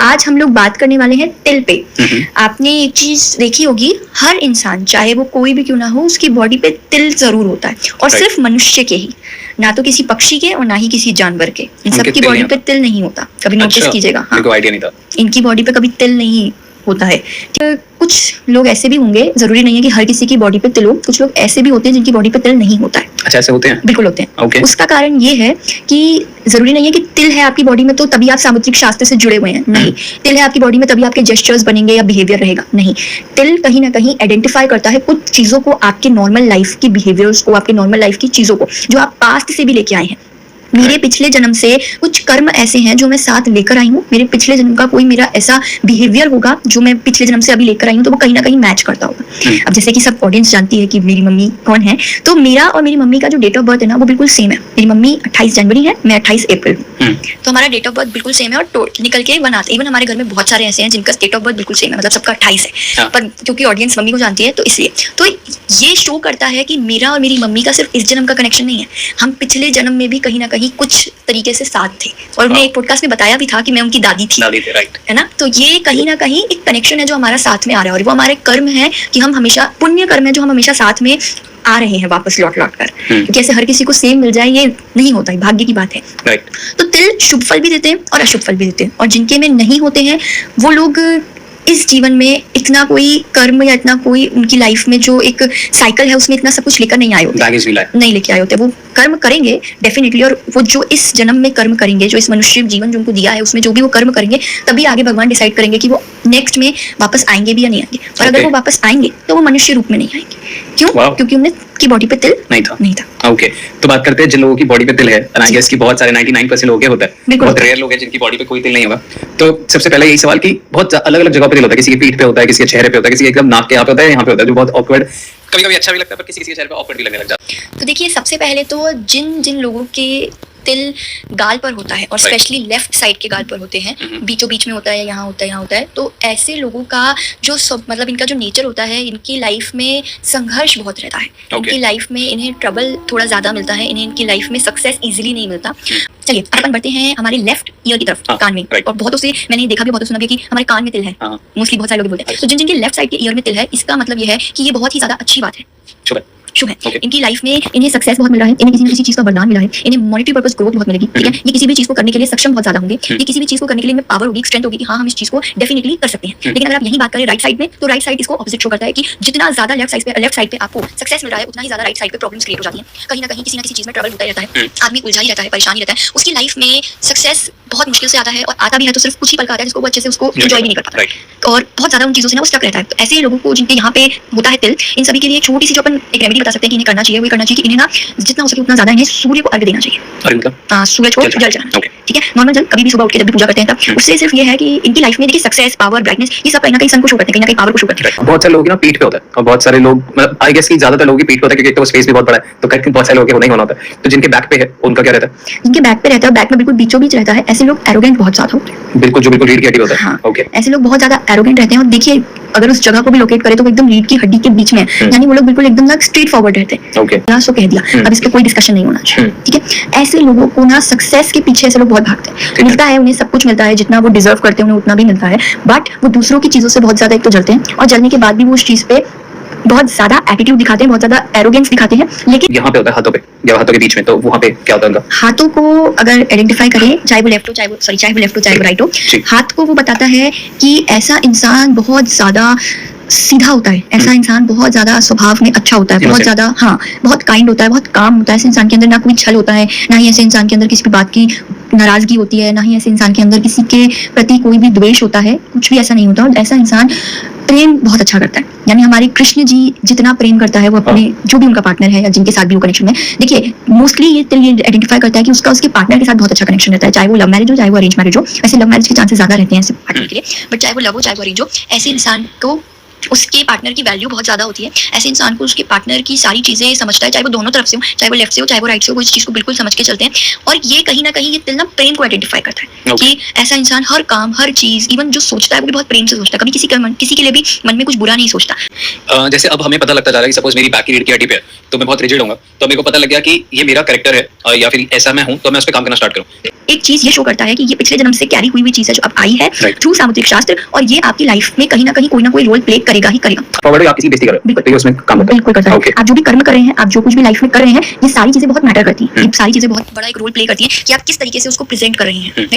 आज हम लोग बात करने वाले हैं तिल पे। आपने एक चीज देखी होगी, हर इंसान चाहे वो कोई भी क्यों ना हो, उसकी बॉडी पे तिल जरूर होता है, और सिर्फ मनुष्य के ही, ना तो किसी पक्षी के और ना ही किसी जानवर के। इन सबकी बॉडी पे तिल नहीं होता, कभी नोटिस कीजिएगा। हाँ, आइडिया नहीं था, इनकी बॉडी पे कभी तिल नहीं होता है। तो कुछ लोग ऐसे भी होंगे, जरूरी नहीं है कि हर किसी की बॉडी पे तिल हो, कुछ लोग ऐसे भी होते हैं जिनकी बॉडी पे तिल नहीं होता है। अच्छा, ऐसे होते हैं? बिल्कुल होते हैं। okay. उसका कारण ये है कि जरूरी नहीं है कि तिल है आपकी बॉडी में तो तभी आप सामुद्रिक शास्त्र से जुड़े हुए हैं, नहीं। तिल है आपकी बॉडी में तभी आपके जेस्चर्स बनेंगे या बिहेवियर रहेगा, नहीं। तिल कहीं ना कहीं आइडेंटिफाई करता है कुछ चीजों को, आपके नॉर्मल लाइफ की बिहेवियर्स को, आपके नॉर्मल लाइफ की चीजों को, जो आप पास्ट से भी लेके आए हैं। मेरे पिछले जन्म से कुछ कर्म ऐसे हैं जो मैं साथ लेकर आई हूँ, मेरे पिछले जन्म का कोई मेरा ऐसा बिहेवियर होगा जो मैं पिछले जन्म से अभी लेकर आई हूँ, तो वो कहीं ना कहीं मैच करता होगा। अब जैसे कि सब ऑडियंस जानती है कि मेरी मम्मी कौन है, तो मेरा और मेरी मम्मी का जो डेट ऑफ बर्थ है ना, वो बिल्कुल सेम है। मेरी मम्मी 28 जनवरी है, मैं 28 अप्रैल हूँ, तो हमारा डेट ऑफ बर्थ बिल्कुल सेम है और निकल के वन आता है। इवन हमारे घर में बहुत सारे ऐसे हैं जिनका डेट ऑफ बर्थ बिल्कुल सेम है, मतलब सबका 28 है, पर क्योंकि ऑडियंस मम्मी को जानती है तो इसलिए। तो ये शो करता है कि मेरा और मेरी मम्मी का सिर्फ इस जन्म का कनेक्शन नहीं है, हम पिछले जन्म में भी कहीं ना कहीं कुछ तरीके से साथ थे। और मैं एक पॉडकास्ट में बताया भी था कि मैं उनकी दादी थी, राइट, है ना। तो ये कहीं ना कहीं एक कनेक्शन है जो हमारा साथ में आ रहा है, और वो हमारे कर्म है कि हम हमेशा, पुण्य कर्म है जो हम हमेशा साथ में आ रहे हैं वापस लौट कर। क्योंकि ऐसे हर किसी को सेम मिल जाए ये नहीं होता है, भाग्य की बात है, राइट। तो तिल शुभ फल भी देते हैं और अशुभ फल भी देते हैं, और जिनके में नहीं होते हैं वो लोग इस जीवन में इतना कोई कर्म या इतना कोई उनकी लाइफ में जो एक साइकिल है उसमें इतना सब कुछ लेकर नहीं आए होते, नहीं लेके आए होते। वो कर्म करेंगे डेफिनेटली, और वो जो इस जन्म में कर्म करेंगे, जो इस मनुष्य जीवन जो उनको दिया है उसमें जो भी वो कर्म करेंगे, तभी आगे भगवान डिसाइड करेंगे कि वो नेक्स्ट में वापस आएंगे भी या नहीं आएंगे। और अगर वो वापस आएंगे तो वो मनुष्य रूप में नहीं आएंगे। क्यों? क्योंकि उनकी बॉडी पे तिल नहीं था। ओके, तो बात करते हैं जिन लोगों की बॉडी पे तिल है, और आई गेस कि बहुत सारे 99% लोगों के होता है, बहुत रेयर लोग हैं जिनकी बॉडी पे कोई तिल नहीं होगा। तो सबसे पहले यही सवाल कि बहुत अलग अलग जगह पे तिल होता है, किसी की पीठ पे होता है, किसी के चेहरे पे होता है, किसी के एकदम नाक के यहाँ पे होता है, यहाँ पे होता है, जो बहुत ऑकवर्ड, कभी-कभी अच्छा भी लगता है, पर किसी के चेहरे पे ऑकवर्ड भी लगने लग जाता है। तो देखिए, सबसे पहले तो जिन लोगों के तिल गाल पर होता है, और स्पेशली लेफ्ट साइड के गाल पर होते हैं, बीचों बीच में होता है, यहाँ होता है, यहाँ होता है, तो ऐसे लोगों का जो मतलब इनका जो नेचर होता है, इनकी लाइफ में संघर्ष बहुत रहता है। इनकी लाइफ में इन्हें ट्रबल थोड़ा ज्यादा मिलता है, इन्हें इनकी लाइफ में सक्सेस इजीली नहीं मिलता। चलिए अपन बढ़ते हैं हमारे लेफ्ट ईयर की तरफ, कान में। और बहुतों से मैंने देखा भी, बहुतों सुना भी कि हमारे कान में तिल है, मोस्टली बहुत सारे लोग बोलते हैं। तो जिनके लेफ्ट साइड के ईयर में तिल है, इसका मतलब यह है कि ये बहुत ही ज्यादा अच्छी बात है, शुभ है। इनकी लाइफ में इन्हें सक्सेस बहुत मिल रहा है, इन्हें किसी न किसी चीज का वरदान मिला है, इन्हें मॉनेटरी पर्पस ग्रोथ बहुत मिलेगी, ठीक है। ये किसी भी चीज को करने के लिए सक्षम बहुत ज्यादा होंगे, ये किसी भी चीज को करने के लिए पावर होगी, स्ट्रेंथ होगी कि हाँ हम इस चीज को डेफिनेटली कर सकते हैं। लेकिन अगर आप यही बात करें राइट साइड में, तो राइट साइड इसको ऑपोजिट शो करता है कि जितना ज्यादा लेफ्ट साइड पे आपको सक्सेस मिल रहा है, उतना ही ज्यादा राइट साइड पे प्रॉब्लम्स क्रिएट हो जाती हैं। कहीं ना कहीं किसी ना किसी चीज में ट्रबल होता ही रहता है, आदमी उलझा ही रहता है, परेशान ही रहता है। उसकी लाइफ में सक्सेस बहुत मुश्किल से आता है, और आता भी है तो सिर्फ कुछ ही पल का आता है, जिसको वो अच्छे से उसको एंजॉय भी नहीं कर पाता, और बहुत ज्यादा उन चीजों से ना वो स्टक रहता है। तो ऐसे लोगों को जिनके यहाँ पे होता है तिल, इन सभी के लिए छोटी सी जो अपन एक रेमेडी बता सकते हैं कि इन्हें करना चाहिए, वो करना चाहिए कि इन्हें ना जितना हो सके उतना ज्यादा इन्हें सूर्य को अर्घ्य देना चाहिए। सूरज को जल चढ़ाना, ठीक है। नॉर्मल जल कभी भी सुबह उठ के जब भी पूजा करते हैं तब, उससे सिर्फ ये है कि इनकी लाइफ में देखिए सक्सेस, पावर, ब्राइटनेस, ये सब कहीं ना कहीं सन को शो करते हैं, कहीं ना कहीं पावर को शो करते हैं। बहुत सारे लोग ना पीठ पे होता है, और बहुत सारे लोग, मतलब आई गेस कि ज्यादातर लोगों की पीठ पे होता है, क्योंकि तो स्पेस भी बहुत बड़ा है, तो कहते बहुत सारे लोगों के नहीं होना होता है। तो जिनके बैक पे है उनका क्या रहता है? जिनके बैक पे रहता है, बैक में बिल्कुल बीचों बीच रहता है, ऐसे लोग एरोगेंट बहुत ज्यादा होते हैं, बिल्कुल, जो बिल्कुल रीढ़ की हड्डी होता है। ओके, ऐसे लोग बहुत ज्यादा एरोगेंट रहते हैं। और देखिए, अगर उस जगह को भी लोकेट करे तो एकदम रीढ़ की हड्डी के बीच में, यानी वो लोग बिल्कुल एकदम ना स्ट्रेट फॉरवर्ड रहते हैं। ओके, सो कह दिया, अब इस पे कोई डिस्कशन नहीं होना चाहिए, ठीक है। ऐसे लोगों को ना सक्सेस के पीछे ऐसे लोग बहुत भागते हैं, मिलता है उन्हें, सब कुछ मिलता है, जितना वो डिजर्व करते हैं उन्हें उतना भी मिलता है, बट वो दूसरों की चीजों से बहुत ज्यादा एक तो जलते हैं, और जलने के बाद भी वो उस चीज पे बहुत ज्यादा एटीट्यूड दिखाते हैं, बहुत ज्यादा एरोगेंस दिखाते हैं। लेकिन यहाँ पे होता है हाथों पे या हाथों के बीच में, तो वहाँ पे क्या होता है उनका? हाथों को अगर आइडेंटिफाई करें, चाहे वो लेफ्ट हो, चाहे वो राइट हो, हाथ को वो बताता है कि ऐसा इंसान बहुत ज्यादा सीधा होता है, ऐसा इंसान बहुत ज्यादा स्वभाव में अच्छा होता है, बहुत ज्यादा, हाँ, बहुत काइंड होता है, बहुत काम होता है। ऐसे इंसान के अंदर ना कोई छल होता है, ना ही ऐसे इंसान के अंदर किसी भी बात की नाराजगी होती है, ना ही ऐसे इंसान के अंदर किसी के प्रति कोई भी द्वेष होता है, कुछ भी ऐसा नहीं होता। और ऐसा इंसान प्रेम बहुत अच्छा करता है, यानी हमारे कृष्ण जी जितना प्रेम करता है वो अपने जो भी उनका पार्टनर है या जिनके साथ भी वो कनेक्शन है, देखिए मोस्टली ये आइडेंटिफाई करता है कि उसका उसके पार्टनर के साथ बहुत अच्छा कनेक्शन रहता है, चाहे वो लव मैरिज हो चाहे वो अरेंज मैरिज हो। ऐसे लव मैरिज के चांसेस ज्यादा रहते हैं ऐसे पार्टनर के लिए, बट चाहे वो लव हो चाहे वो अरेंज हो, ऐसे इंसान को उसके पार्टनर की वैल्यू बहुत ज्यादा होती है। ऐसे इंसान को उसके पार्टनर की सारी चीजें समझता है, चाहे वो दोनों तरफ से हो, चाहे वो लेफ्ट से हो, चाहे वो राइट से हो, वो इस चीज को बिल्कुल समझ के चलते हैं। और ये कहीं ना कहीं ये तिल ना प्रेम को आइडेंटिफाई करता है कि ऐसा इंसान हर काम, हर चीज, इवन जो सोचता है वो भी बहुत प्रेम से सोचता है, कभी किसी के लिए भी मन में कुछ बुरा नहीं सोचता। जैसे अब हमें पता लगता जा रहा है कि सपोज मेरी बैक की रीढ़ की हड्डी पे है तो मैं बहुत रिजिड होऊंगा, तो मेरे को पता लग गया कि ये मेरा कैरेक्टर है या फिर ऐसा मैं हूं, तो मैं उस पर काम करना स्टार्ट करूं। एक चीज ये शो करता है कि ये पिछले जन्म से कैरी हुई हुई चीज है जो अब आई है थ्रू सामुद्रिक शास्त्र, और ये आपकी लाइफ में कहीं ना कहीं कोई ना कोई रोल प्ले करेगा ही करेगा। फॉरवर्ड आप किसी बेइज्जती कर रहे हो, बिल्कुल। तो ये उसमें काम होता है। बिल्कुल करता है। Okay. आप जो भी कर्म कर रहे हैं, आप जो कुछ भी लाइफ में कर रहे हैं, ये सारी चीजें बहुत मैटर करती हैं। ये सारी चीजें बहुत बड़ा एक रोल प्ले करती हैं कि आप किस तरीके से उसको प्रेजेंट कर रहे हैं, राइट।